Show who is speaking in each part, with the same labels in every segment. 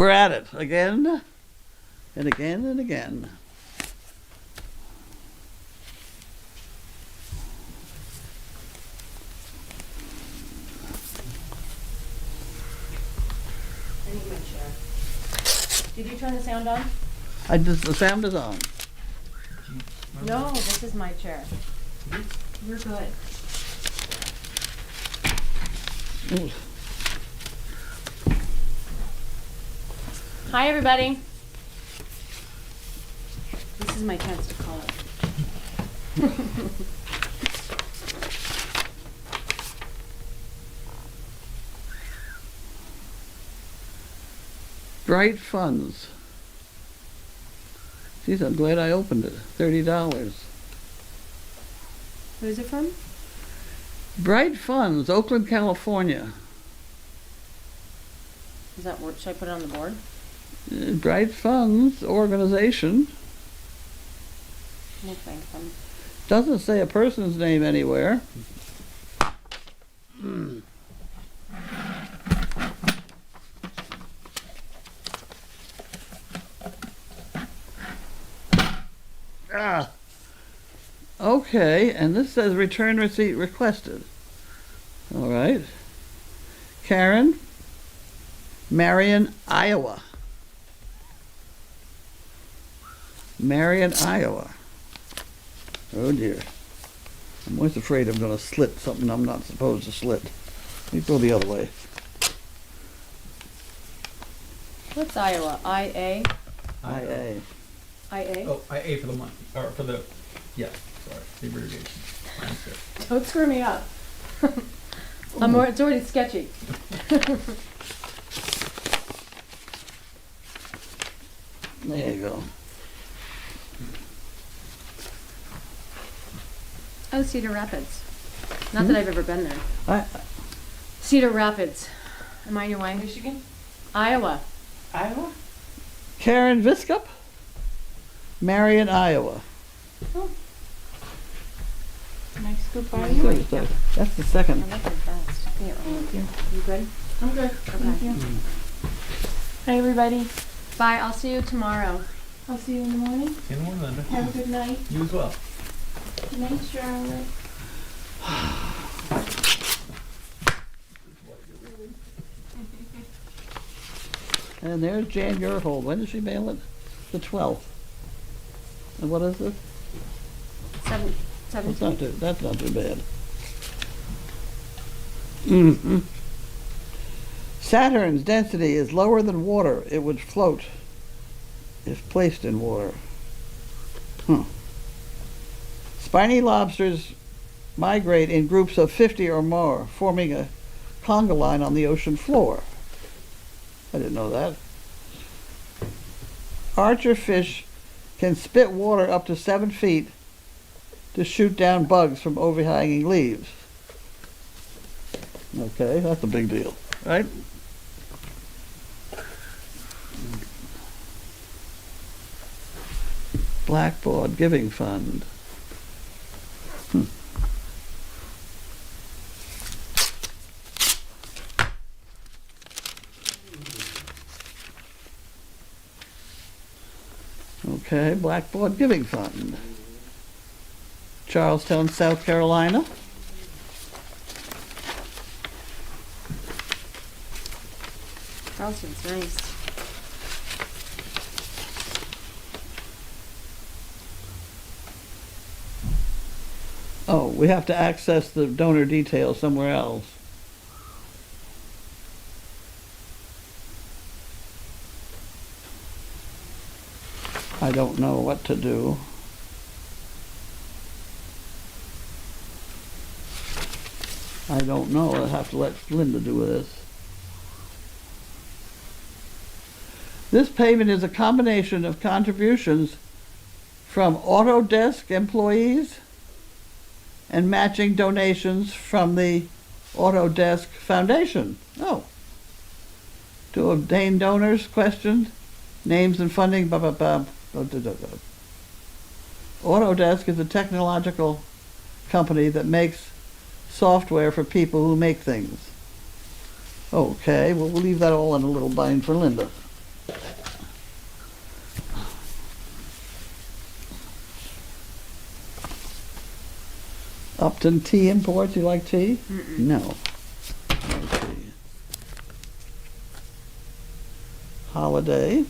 Speaker 1: We're at it again and again and again.
Speaker 2: I need my chair. Did you turn the sound on?
Speaker 1: The sound is on.
Speaker 2: No, this is my chair. We're good.
Speaker 1: Ooh.
Speaker 2: Hi, everybody. This is my chance to call it.
Speaker 1: Bright Funds. Geez, I'm glad I opened it. $30.
Speaker 2: Who is it from?
Speaker 1: Bright Funds, Oakland, California.
Speaker 2: Is that should I put it on the board?
Speaker 1: Bright Funds organization.
Speaker 2: No, thank them.
Speaker 1: Doesn't say a person's name anywhere. Okay, and this says return receipt requested. All right. Karen, Marion, Iowa. Marion, Iowa. Oh dear. I'm always afraid I'm going to slit something I'm not supposed to slit. Let me go the other way.
Speaker 2: What's Iowa? IA?
Speaker 1: IA.
Speaker 2: IA?
Speaker 3: Oh, IA for the month, or for the, yes, sorry, the abbreviation. Mine's good.
Speaker 2: Don't screw me up. It's already sketchy.
Speaker 1: There you go.
Speaker 2: Oh, Cedar Rapids. Not that I've ever been there.
Speaker 1: I,
Speaker 2: Cedar Rapids. Am I in your way?
Speaker 4: Michigan?
Speaker 2: Iowa.
Speaker 4: Iowa?
Speaker 1: Karen Viscup, Marion, Iowa.
Speaker 2: Oh,
Speaker 4: Nice scoop by
Speaker 1: That's
Speaker 4: you.
Speaker 1: the second.
Speaker 2: I like it fast. Here,
Speaker 4: Thank you.
Speaker 2: you good?
Speaker 4: I'm good. Thank you. Hi, everybody.
Speaker 2: Bye. I'll see you tomorrow.
Speaker 4: I'll see you in the morning.
Speaker 3: See you in the morning, Linda.
Speaker 4: Have a good night.
Speaker 3: You as well.
Speaker 4: Good night, Charlotte.
Speaker 1: And there's Jan Yerhold. When did she mail it? The 12th. And what is it?
Speaker 2: 17.
Speaker 1: That's not too bad. Mm-hmm. Saturn's density is lower than water. It would float if placed in water. Spiny lobsters migrate in groups of 50 or more, forming a conga line on the ocean floor. I didn't know that. Archer fish can spit water up to 7 feet to shoot down bugs from overhanging leaves. Okay, that's a big deal, right? Blackboard Giving Fund. Okay, Blackboard Giving Fund. Charlestown, South Carolina.
Speaker 2: Charleston's nice.
Speaker 1: Oh, we have to access the donor details somewhere else. I don't know what to do. I don't know. I'll have to let Linda do this. This payment is a combination of contributions from Autodesk employees and matching donations from the Autodesk Foundation. Oh. To obtain donors, questions, names and funding, blah, blah, blah. Autodesk is a technological company that makes software for people who make things. Okay, well, we'll leave that all in a little bind for Linda. Upton Tea Imports, you like tea?
Speaker 2: Mm-mm.
Speaker 1: No. No tea. Holiday.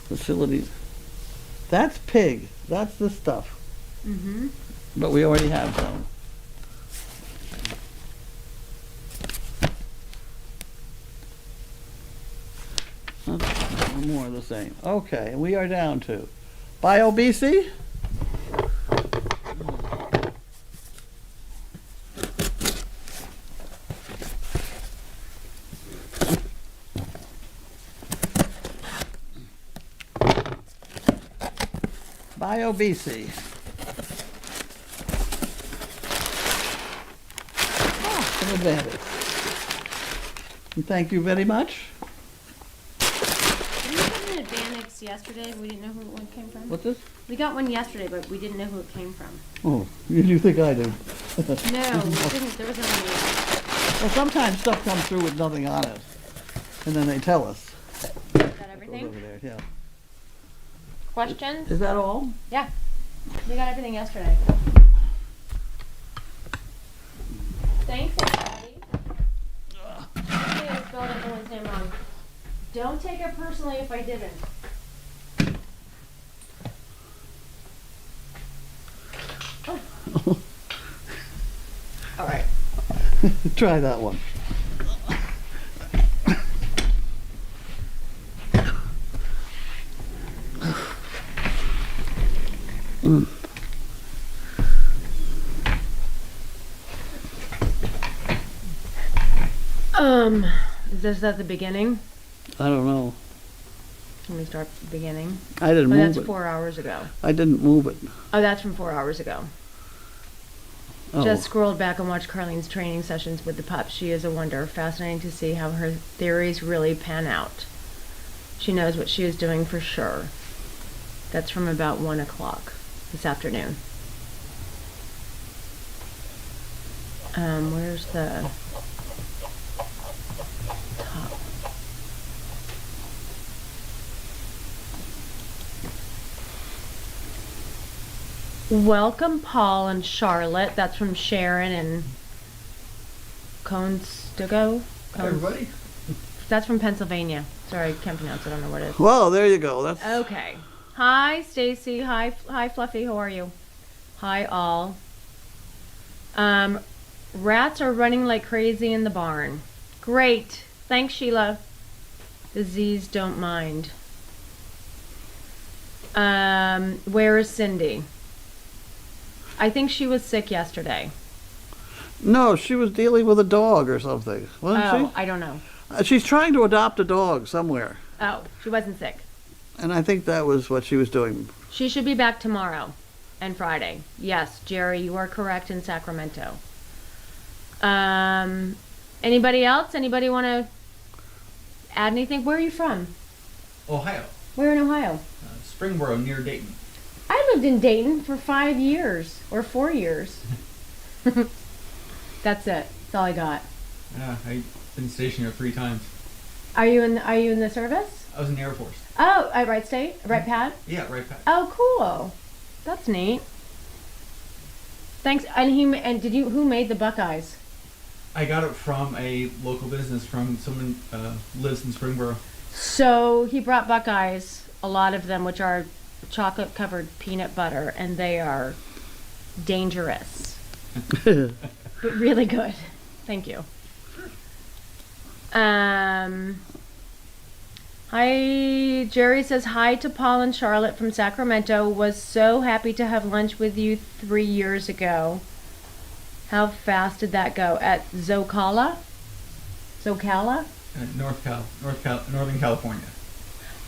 Speaker 1: Facilities. That's pig. That's the stuff.
Speaker 2: Mm-hmm.
Speaker 1: But we already have some. More of the same. Okay, we are down to BioBC. BioBC. Some advantage. And thank you very much.
Speaker 2: Didn't we get an Advanix yesterday? We didn't know who it came from?
Speaker 1: What's this?
Speaker 2: We got one yesterday, but we didn't know who it came from.
Speaker 1: Oh, you think I do?
Speaker 2: No, we didn't. There was only.
Speaker 1: Well, sometimes stuff comes through with nothing on it, and then they tell us.
Speaker 2: Is that
Speaker 1: Goes
Speaker 2: everything?
Speaker 1: over there, yeah.
Speaker 2: Questions?
Speaker 1: Is that all?
Speaker 2: Yeah. We got everything yesterday. Thanks, everybody. Okay, I spelled everyone's name wrong. Don't take it personally if I didn't. Oh. All right.
Speaker 1: Try that one.
Speaker 2: Is this at the beginning?
Speaker 1: I don't know.
Speaker 2: Let me start at the beginning.
Speaker 1: I didn't
Speaker 2: Oh,
Speaker 1: move
Speaker 2: that's
Speaker 1: it.
Speaker 2: 4 hours ago.
Speaker 1: I didn't move it.
Speaker 2: Oh, that's from 4 hours ago.
Speaker 1: Oh.
Speaker 2: Just scrolled back and watched Carlene's training sessions with the pup. She is a wonder. Fascinating to see how her theories really pan out. She knows what she is doing for sure. That's from about 1 o'clock this afternoon. Where's the top? Welcome, Paul and Charlotte. That's from Sharon and Constigo.
Speaker 3: Hi, everybody.
Speaker 2: That's from Pennsylvania. Sorry, I can't pronounce it. I don't know what it is.
Speaker 1: Well, there you go. That's
Speaker 2: Okay. Hi, Stacy. Hi, Fluffy. How are you? Hi, all. Rats are running like crazy in the barn. Great. Thanks, Sheila. The Z's don't mind. Where is Cindy? I think she was sick yesterday.
Speaker 1: no. She was dealing with a dog or something, wasn't
Speaker 2: Oh, I don't know.
Speaker 1: she? She's trying to adopt a dog somewhere,
Speaker 2: Oh, she wasn't sick.
Speaker 1: and I think that was what she was doing.
Speaker 2: She should be back tomorrow and Friday. Yes, Jerry, you are correct in Sacramento. Anybody else? Anybody want to add anything? Where are you from?
Speaker 3: Ohio.
Speaker 2: Where in Ohio?
Speaker 3: Springboro near Dayton.
Speaker 2: I lived in Dayton for 5 years or 4 years. That's it. That's all I got.
Speaker 3: Yeah, I've been stationed here 3 times.
Speaker 2: Are you in the service?
Speaker 3: I was in the Air Force.
Speaker 2: Oh, at Wright State? Wright Pat?
Speaker 3: Yeah, right back.
Speaker 2: Oh, cool. That's neat. Thanks. And who made the Buckeyes?
Speaker 3: I got it from a local business, from someone lives in Springboro.
Speaker 2: So he brought Buckeyes, a lot of them, which are chocolate covered peanut butter, and they are dangerous, but really good. Thank you. Hi, Jerry says hi to Paul and Charlotte from Sacramento. Was so happy to have lunch with you 3 years ago. How fast did that go? At Zocala?
Speaker 3: Northern California.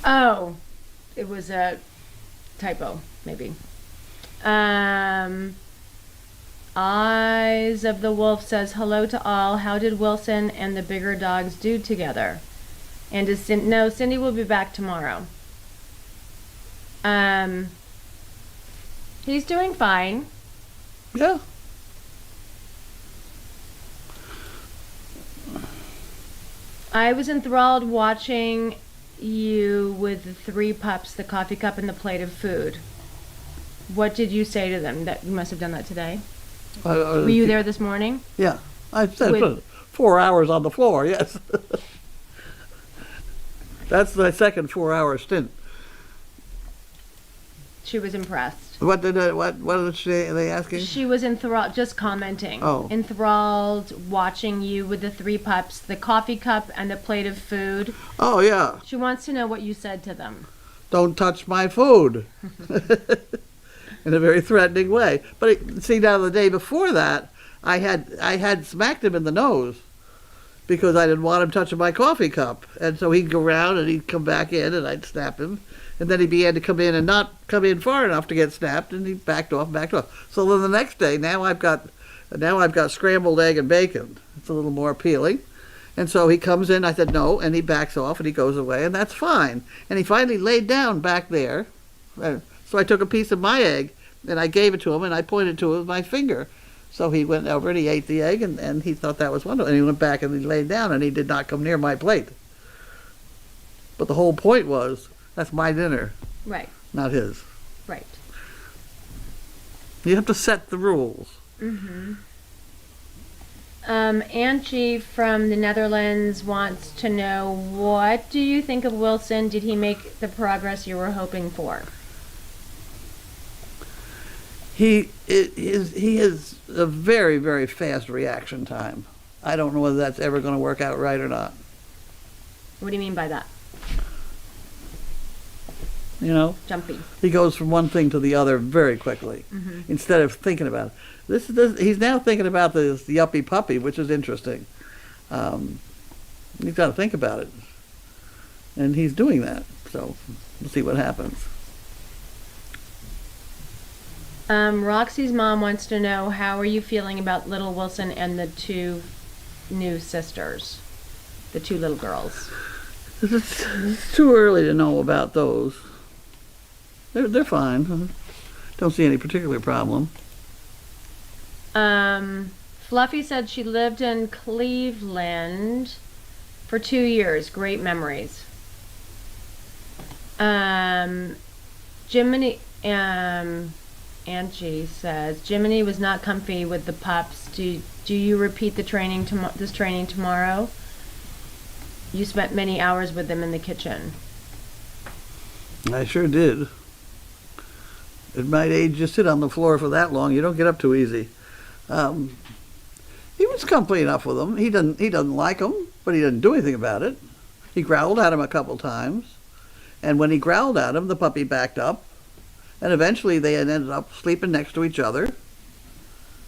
Speaker 2: Oh, it was a typo, maybe. Eyes of the Wolf says hello to all. How did Wilson and the bigger dogs do together? And Cindy will be back tomorrow. He's doing fine.
Speaker 1: Yeah.
Speaker 2: I was enthralled watching you with the 3 pups, the coffee cup, and the plate of food. What did you say to them? That you must have done that today?
Speaker 1: Were
Speaker 2: Were you there this morning?
Speaker 1: Yeah, I said
Speaker 2: With-
Speaker 1: 4 hours on the floor, yes. That's my second 4-hour stint.
Speaker 2: She was impressed.
Speaker 1: What did they asking?
Speaker 2: She was enthralled, just commenting.
Speaker 1: Oh.
Speaker 2: Enthralled, watching you with the 3 pups, the coffee cup and the plate of food.
Speaker 1: Oh, yeah,
Speaker 2: She wants to know what you said to them.
Speaker 1: don't touch my food. In a very threatening way. But see, now the day before that, I had smacked him in the nose because I didn't want him touching my coffee cup. And so he'd go around and he'd come back in and I'd snap him. And then he began to come in and not come in far enough to get snapped, and he backed off. So then the next day, now I've got scrambled egg and bacon. It's a little more appealing. And so he comes in, I said no, and he backs off and he goes away, and that's fine. And he finally laid down back there. So I took a piece of my egg and I gave it to him and I pointed to it with my finger. So he went over and he ate the egg and he thought that was wonderful. And he went back and he laid down and he did not come near my plate. But the whole point was, that's my dinner,
Speaker 2: Right,
Speaker 1: not his.
Speaker 2: right.
Speaker 1: You have to set the rules.
Speaker 2: Mm-hmm. Angie from the Netherlands wants to know, what do you think of Wilson? Did he make the progress you were hoping for?
Speaker 1: He has a very, very fast reaction time. I don't know whether that's ever going to work out right or not.
Speaker 2: What do you mean by that?
Speaker 1: You know,
Speaker 2: Jumpy.
Speaker 1: he goes from one thing to the other very quickly instead of thinking about it. He's now thinking about this yuppie puppy, which is interesting. He's got to think about it, and he's doing that. So we'll see what happens.
Speaker 2: Roxy's mom wants to know, how are you feeling about little Wilson and the 2 new sisters, the 2 little girls?
Speaker 1: It's too early to know about those. They're fine. Don't see any particular problem.
Speaker 2: Fluffy said she lived in Cleveland for 2 years. Great memories. Jiminy, Angie says, Jiminy was not comfy with the pups. Do you repeat the training this training tomorrow? You spent many hours with them in the kitchen.
Speaker 1: I sure did. At my age, you sit on the floor for that long, you don't get up too easy. He was comfy enough with them. He doesn't like them, but he didn't do anything about it. He growled at him a couple times, and when he growled at him, the puppy backed up, and eventually they had ended up sleeping next to each other,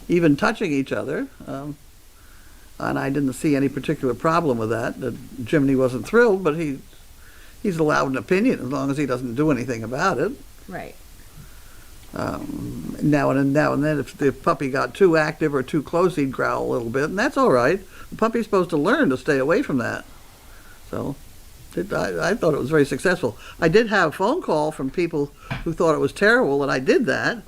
Speaker 1: even touching each other. And I didn't see any particular problem with that. Jiminy wasn't thrilled, but he's allowed an opinion as long as he doesn't do anything about it.
Speaker 2: Right.
Speaker 1: Now and then, if the puppy got too active or too close, he'd growl a little bit, and that's all right. The puppy's supposed to learn to stay away from that. So I thought it was very successful. I did have a phone call from people who thought it was terrible, and I did that.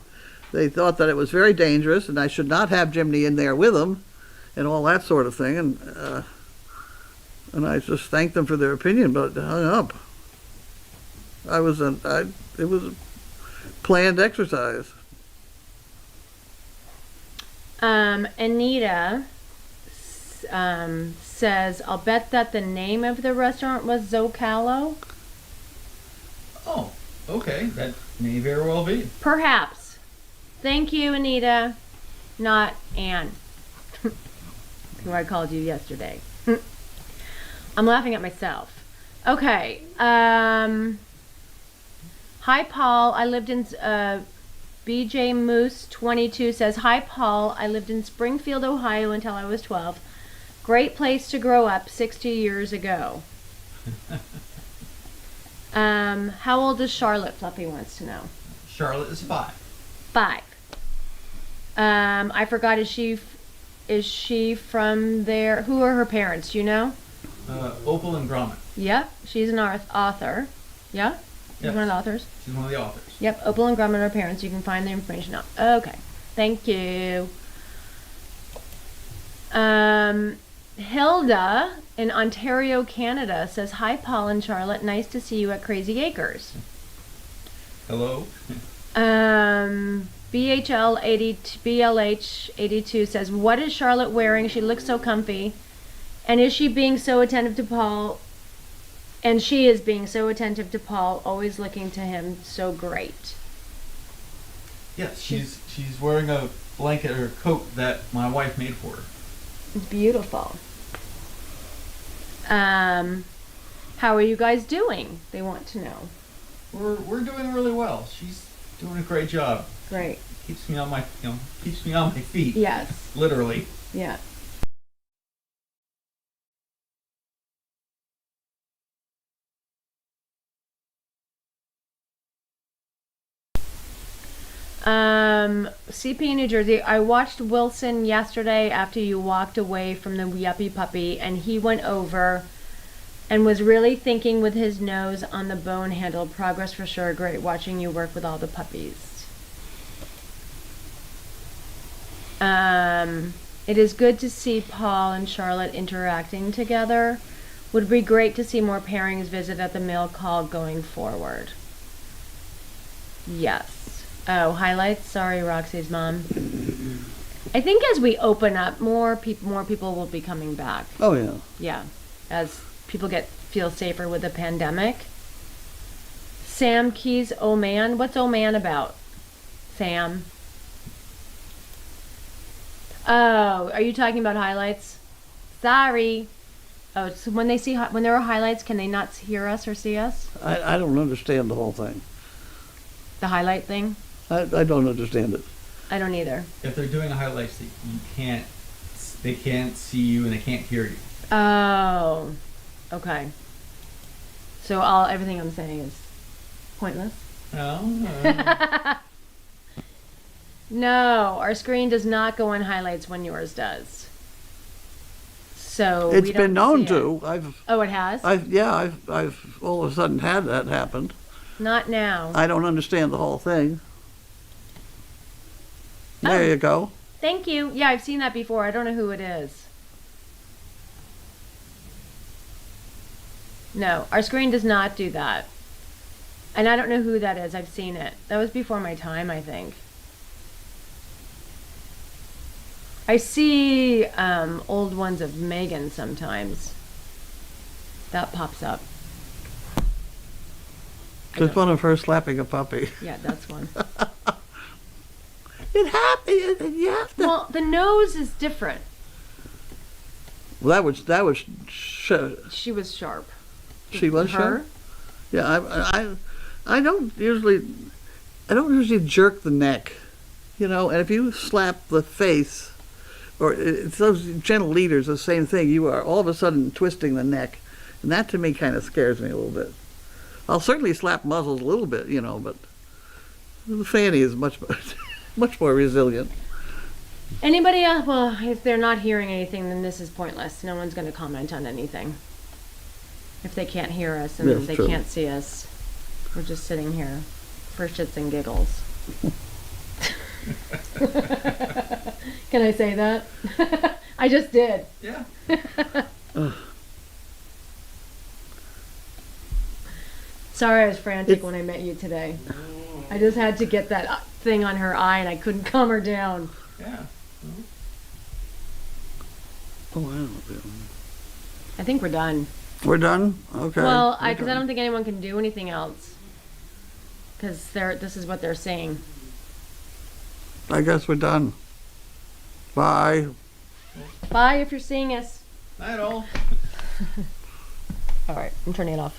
Speaker 1: They thought that it was very dangerous, and I should not have Jiminy in there with him, and all that sort of thing. And I just thanked them for their opinion, but hung up. It was a planned exercise.
Speaker 2: Anita says, I'll bet that the name of the restaurant was Zocalo.
Speaker 3: Oh, okay. That may very well be.
Speaker 2: Perhaps. Thank you, Anita. Not Anne, who I called you yesterday. I'm laughing at myself. Okay. Hi, Paul. I lived in BJ Moose 22 says, hi, Paul. I lived in Springfield, Ohio until I was 12. Great place to grow up 60 years ago. How old is Charlotte? Fluffy wants to know.
Speaker 3: Charlotte is 5.
Speaker 2: 5. I forgot, is she from there? Who are her parents? Do you know?
Speaker 3: Opal and Gromit.
Speaker 2: Yep. She's an author. Yeah? She's
Speaker 3: Yes.
Speaker 2: one of the authors?
Speaker 3: She's one of the authors.
Speaker 2: Yep, Opal and Grumman are parents. You can find the information out. Okay, thank you. Hilda in Ontario, Canada says, hi, Paul and Charlotte. Nice to see you at Crazy Acres.
Speaker 3: Hello.
Speaker 2: BLH 82 says, "What is Charlotte wearing? She looks so comfy. And is she being so attentive to Paul? And she is being so attentive to Paul, always looking to him so great."
Speaker 3: Yes, she's wearing a blanket or coat that my wife made for her.
Speaker 2: It's beautiful. How are you guys doing? They want to know.
Speaker 3: We're doing really well. She's doing a great job.
Speaker 2: Great.
Speaker 3: Keeps me on my feet.
Speaker 2: Yes.
Speaker 3: Literally.
Speaker 2: Yeah. CP New Jersey, I watched Wilson yesterday after you walked away from the yuppie puppy, and he went over and was really thinking with his nose on the bone handle. Progress for sure. Great watching you work with all the puppies. It is good to see Paul and Charlotte interacting together. Would be great to see more pairings visit at the mail call going forward. Yes. Oh, highlights? Sorry, Roxy's mom. I think as we open up, more people will be coming back.
Speaker 1: Oh, yeah.
Speaker 2: Yeah, as people feel safer with the pandemic. Sam Keys, oh man. What's oh man about? Sam. Oh, are you talking about highlights? Sorry. Oh, so when there are highlights, can they not hear us or see us?
Speaker 1: I don't understand the whole thing.
Speaker 2: The highlight thing?
Speaker 1: I don't understand it.
Speaker 2: I don't either.
Speaker 3: If they're doing highlights, they can't see you and they can't hear you.
Speaker 2: Oh, okay. So everything I'm saying is pointless?
Speaker 3: Oh.
Speaker 2: No, our screen does not go on highlights when yours does. So
Speaker 1: It's
Speaker 2: we don't
Speaker 1: been known
Speaker 2: see it.
Speaker 1: to.
Speaker 2: Oh, it has?
Speaker 1: I've all of a sudden had that happen.
Speaker 2: Not now.
Speaker 1: I don't understand the whole thing. There
Speaker 2: Oh.
Speaker 1: you go.
Speaker 2: Thank you. Yeah, I've seen that before. I don't know who it is. No, our screen does not do that. And I don't know who that is. I've seen it. That was before my time, I think. I see old ones of Megan sometimes. That pops up.
Speaker 1: Just one of her slapping a puppy.
Speaker 2: Yeah, that's one.
Speaker 1: It happened. You have to.
Speaker 2: Well, the nose is different.
Speaker 1: Well, that was.
Speaker 2: She was sharp.
Speaker 1: She was
Speaker 2: Her?
Speaker 1: sharp? Yeah, I don't usually jerk the neck, and if you slap the face, or it's those gentle leaders, the same thing. You are all of a sudden twisting the neck, and that to me kind of scares me a little bit. I'll certainly slap muzzles a little bit, but the Fanny is much more resilient.
Speaker 2: Anybody else? Well, if they're not hearing anything, then this is pointless. No one's going to comment on anything. If they can't hear us and
Speaker 1: That's
Speaker 2: they
Speaker 1: true.
Speaker 2: can't see us, we're just sitting here for shits and giggles. Can I say that? I just did.
Speaker 3: Yeah.
Speaker 2: Sorry, I was frantic when I met you today. I just had to get that thing on her eye and I couldn't calm her down.
Speaker 3: Yeah.
Speaker 1: Oh, wow.
Speaker 2: I think we're done.
Speaker 1: We're done? Okay.
Speaker 2: Well,
Speaker 1: We're
Speaker 2: because I
Speaker 1: done.
Speaker 2: don't think anyone can do anything else. Because this is what they're saying.
Speaker 1: I guess we're done. Bye.
Speaker 2: Bye if you're seeing us.
Speaker 3: Not at all.
Speaker 2: All right, I'm turning it off.